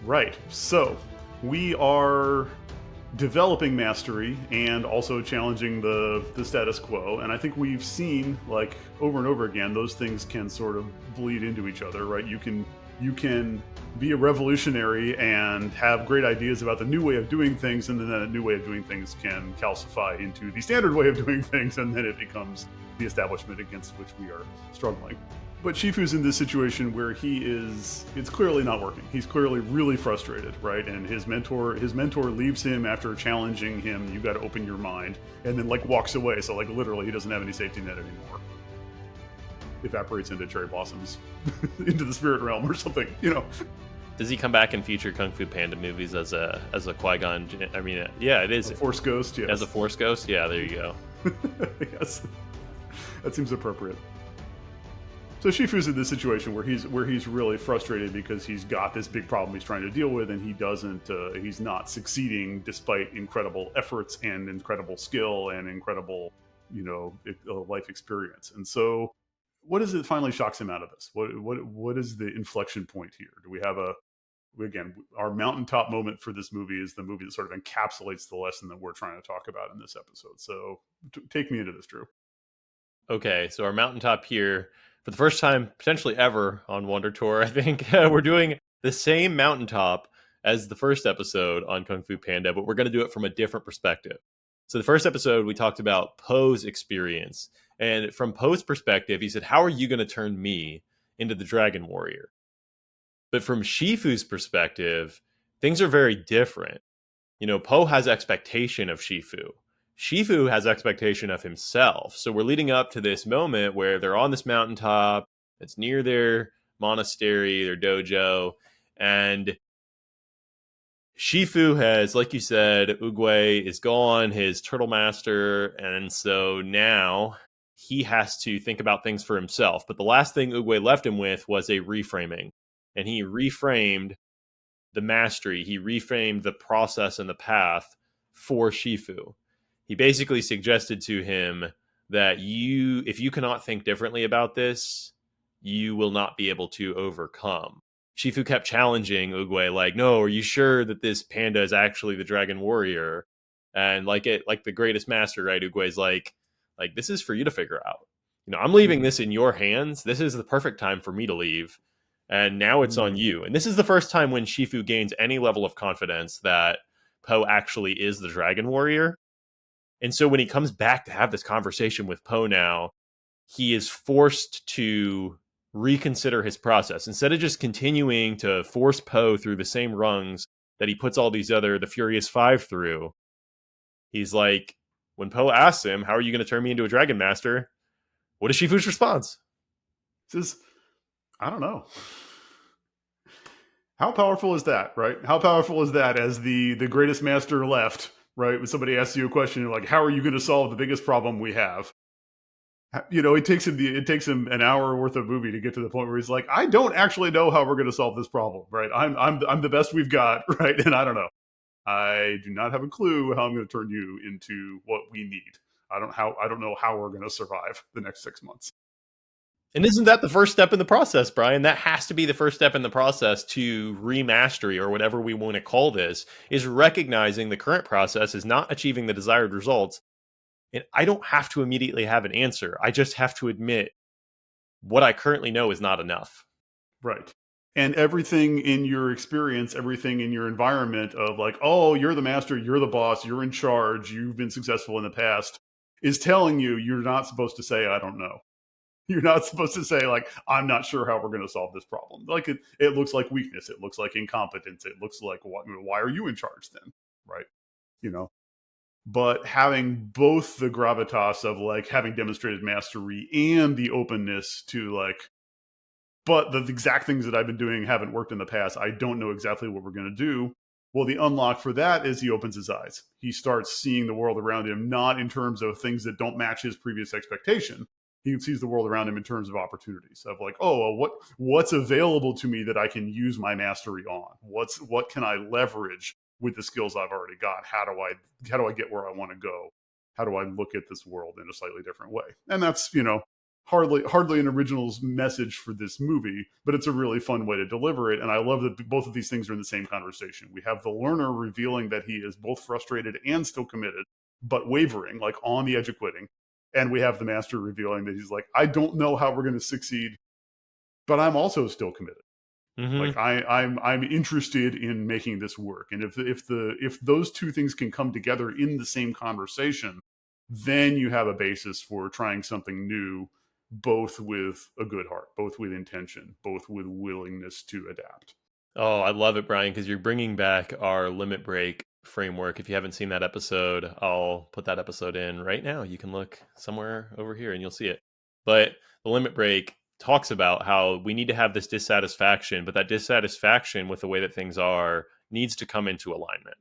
Right. So we are developing mastery and also challenging the status quo. And I think we've seen, like, over and over again, those things can sort of bleed into each other, right? You can be a revolutionary and have great ideas about the new way of doing things, and then that new way of doing things can calcify into the standard way of doing things, and then it becomes the establishment against which we are struggling. But Shifu's in this situation where it's clearly not working. He's clearly really frustrated, right? And his mentor leaves him after challenging him, you got to open your mind, and then like walks away. So like literally he doesn't have any safety net anymore. Evaporates into cherry blossoms, into the spirit realm or something, Does he come back in future Kung Fu Panda movies as a Qui-Gon? I mean, yeah, it is. A Force Ghost, yes. As a Force Ghost? Yeah, there you go. Yes. That seems appropriate. So Shifu's in this situation where he's really frustrated because he's got this big problem he's trying to deal with, and he's not succeeding despite incredible efforts and incredible skill and incredible, life experience. And so, what is it finally shocks him out of this? What is the inflection point here? Do we have our mountaintop moment for this movie is the movie that sort of encapsulates the lesson that we're trying to talk about in this episode. So take me into this, Drew. Okay, so our mountaintop here, for the first time potentially ever on WonderTour, I think we're doing the same mountaintop as the first episode on Kung Fu Panda, but we're going to do it from a different perspective. So the first episode, we talked about Po's experience. And from Po's perspective, he said, how are you going to turn me into the Dragon Warrior? But from Shifu's perspective, things are very different. Po has expectation of Shifu. Shifu has expectation of himself. So we're leading up to this moment where they're on this mountaintop. It's near their monastery, their dojo. And Shifu has, like you said, Oogway is gone, his turtle master. And so now he has to think about things for himself. But the last thing Oogway left him with was a reframing. And he reframed the mastery. He reframed the process and the path for Shifu. He basically suggested to him that if you cannot think differently about this, you will not be able to overcome. Shifu kept challenging Oogway, like, no, are you sure that this panda is actually the Dragon Warrior? And like the greatest master, right? Oogway's like, this is for you to figure out. I'm leaving this in your hands. This is the perfect time for me to leave. And now it's on you. And this is the first time when Shifu gains any level of confidence that Po actually is the Dragon Warrior. And so when he comes back to have this conversation with Po now, he is forced to reconsider his process. Instead of just continuing to force Po through the same rungs that he puts all the Furious Five through, he's like, when Po asks him, how are you going to turn me into a Dragon Master? What is Shifu's response? Says, I don't know. How powerful is that, right? How powerful is that as the greatest master left, right? When somebody asks you a question, you're like, how are you going to solve the biggest problem we have? It takes him an hour worth of movie to get to the point where he's like, I don't actually know how we're going to solve this problem, right? I'm the best we've got, right? And I don't know. I do not have a clue how I'm going to turn you into what we need. I don't know how we're going to survive the next 6 months. And isn't that the first step in the process, Brian? That has to be the first step in the process to remastery, or whatever we want to call this, is recognizing the current process is not achieving the desired results. And I don't have to immediately have an answer. I just have to admit what I currently know is not enough. Right. And everything in your experience, everything in your environment of like, oh, you're the master, you're the boss, you're in charge, you've been successful in the past, is telling you you're not supposed to say, I don't know. You're not supposed to say, like, I'm not sure how we're going to solve this problem. Like, it looks like weakness. It looks like incompetence. It looks like, why are you in charge then? Right. But having both the gravitas of like having demonstrated mastery and the openness to like, but the exact things that I've been doing haven't worked in the past. I don't know exactly what we're going to do. Well, the unlock for that is he opens his eyes. He starts seeing the world around him, not in terms of things that don't match his previous expectation. He sees the world around him in terms of opportunities of like, oh, well, what's available to me that I can use my mastery on? What can I leverage with the skills I've already got? How do I get where I want to go? How do I look at this world in a slightly different way? And that's, hardly an original message for this movie, but it's a really fun way to deliver it. And I love that both of these things are in the same conversation. We have the learner revealing that he is both frustrated and still committed, but wavering, like on the edge of quitting. And we have the master revealing that he's like, I don't know how we're going to succeed, but I'm also still committed. Like I'm interested in making this work. And if those two things can come together in the same conversation, then you have a basis for trying something new, both with a good heart, both with intention, both with willingness to adapt. Oh, I love it, Brian, because you're bringing back our limit break framework. If you haven't seen that episode, I'll put that episode in right now. You can look somewhere over here and you'll see it. But the limit break talks about how we need to have this dissatisfaction, but that dissatisfaction with the way that things are needs to come into alignment.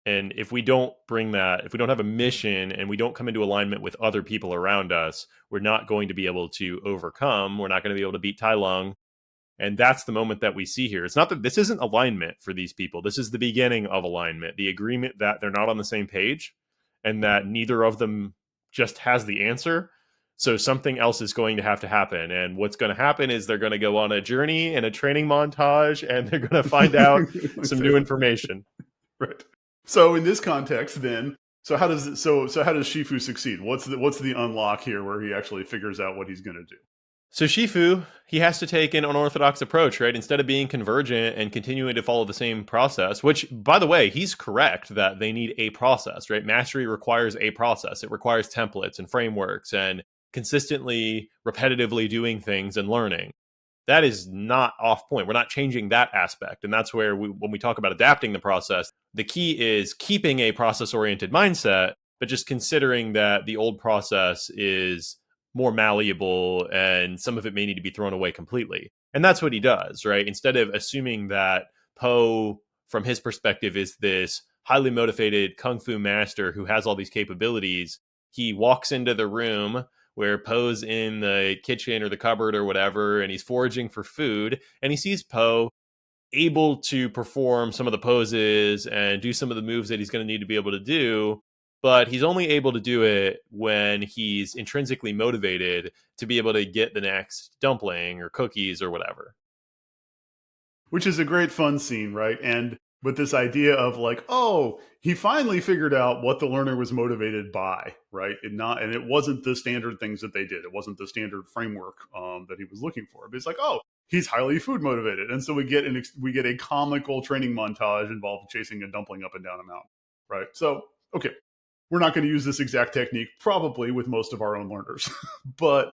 And if we don't bring that, if we don't have a mission and we don't come into alignment with other people around us, we're not going to be able to overcome. We're not going to be able to beat Tai Lung. And that's the moment that we see here. It's not that this isn't alignment for these people. This is the beginning of alignment, the agreement that they're not on the same page and that neither of them just has the answer. So something else is going to have to happen. And what's going to happen is they're going to go on a journey and a training montage and they're going to find out some new information. Right. So in this context, then, so how does Shifu succeed? What's the unlock here where he actually figures out what he's going to do? So Shifu, he has to take an unorthodox approach, right? Instead of being convergent and continuing to follow the same process, which, by the way, he's correct that they need a process, right? Mastery requires a process. It requires templates and frameworks and consistently, repetitively doing things and learning. That is not off point. We're not changing that aspect. And that's where when we talk about adapting the process, the key is keeping a process-oriented mindset, but just considering that the old process is more malleable and some of it may need to be thrown away completely. And that's what he does, right? Instead of assuming that Po, from his perspective, is this highly motivated kung fu master who has all these capabilities, he walks into the room where Po's in the kitchen or the cupboard or whatever, and he's foraging for food, and he sees Po able to perform some of the poses and do some of the moves that he's going to need to be able to do, but he's only able to do it when he's intrinsically motivated to be able to get the next dumpling or cookies or whatever. Which is a great fun scene, right? And with this idea of like, oh, he finally figured out what the learner was motivated by, right? And it wasn't the standard things that they did. It wasn't the standard framework that he was looking for. But it's like, oh, he's highly food motivated, and so we get a comical training montage involving chasing a dumpling up and down a mountain, right? So okay, we're not going to use this exact technique probably with most of our own learners, but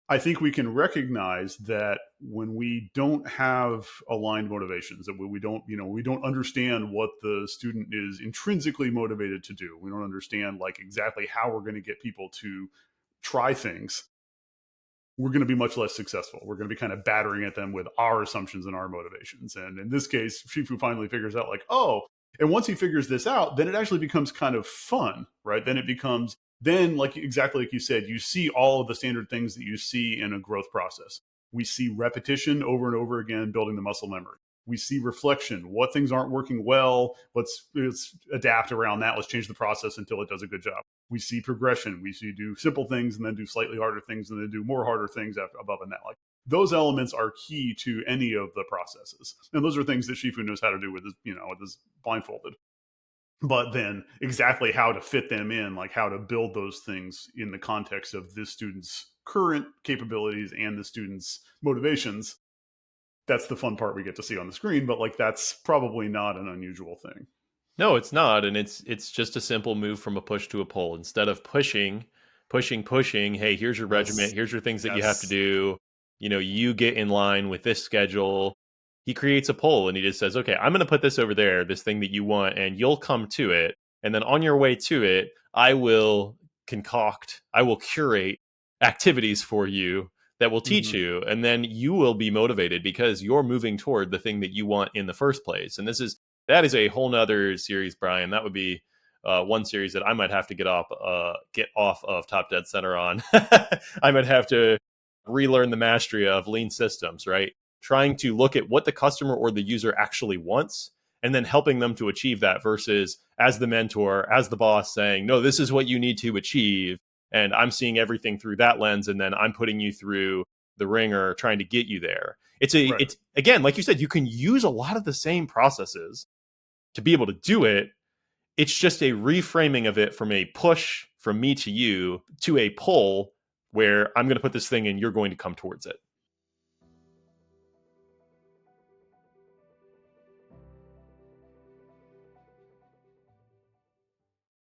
I think we can recognize that when we don't have aligned motivations, that we don't understand what the student is intrinsically motivated to do. We don't understand like exactly how we're going to get people to try things. We're going to be much less successful. We're going to be kind of battering at them with our assumptions and our motivations. And in this case, Shifu finally figures out like, oh, and once he figures this out, then it actually becomes kind of fun, right? Then like exactly like you said, you see all of the standard things that you see in a growth process. We see repetition over and over again, building the muscle memory. We see reflection. What things aren't working well, let's adapt around that. Let's change the process until it does a good job. We see progression. We see do simple things and then do slightly harder things and then do more harder things above and that. Like those elements are key to any of the processes. And those are things that Shifu knows how to do with his blindfolded. But then exactly how to fit them in, like how to build those things in the context of this student's current capabilities and the student's motivations, that's the fun part we get to see on the screen. But like that's probably not an unusual thing. No, it's not. And it's just a simple move from a push to a pull. Instead of pushing, hey, here's your regiment, here's your things that you have to do. You get in line with this schedule. He creates a pull and he just says, okay, I'm going to put this over there, this thing that you want, and you'll come to it. And then on your way to it, I will curate activities for you that will teach you. And then you will be motivated because you're moving toward the thing that you want in the first place. And that is a whole nother series, Brian. That would be one series that I might have to get off of Top Dead Center on. I might have to relearn the mastery of lean systems, right? Trying to look at what the customer or the user actually wants and then helping them to achieve that versus as the mentor, as the boss saying, no, this is what you need to achieve. and I'm seeing everything through that lens, and then I'm putting you through the ringer trying to get you there. Right. It's again, like you said, you can use a lot of the same processes to be able to do it. It's just a reframing of it from a push from me to you to a pull where I'm going to put this thing and you're going to come towards it.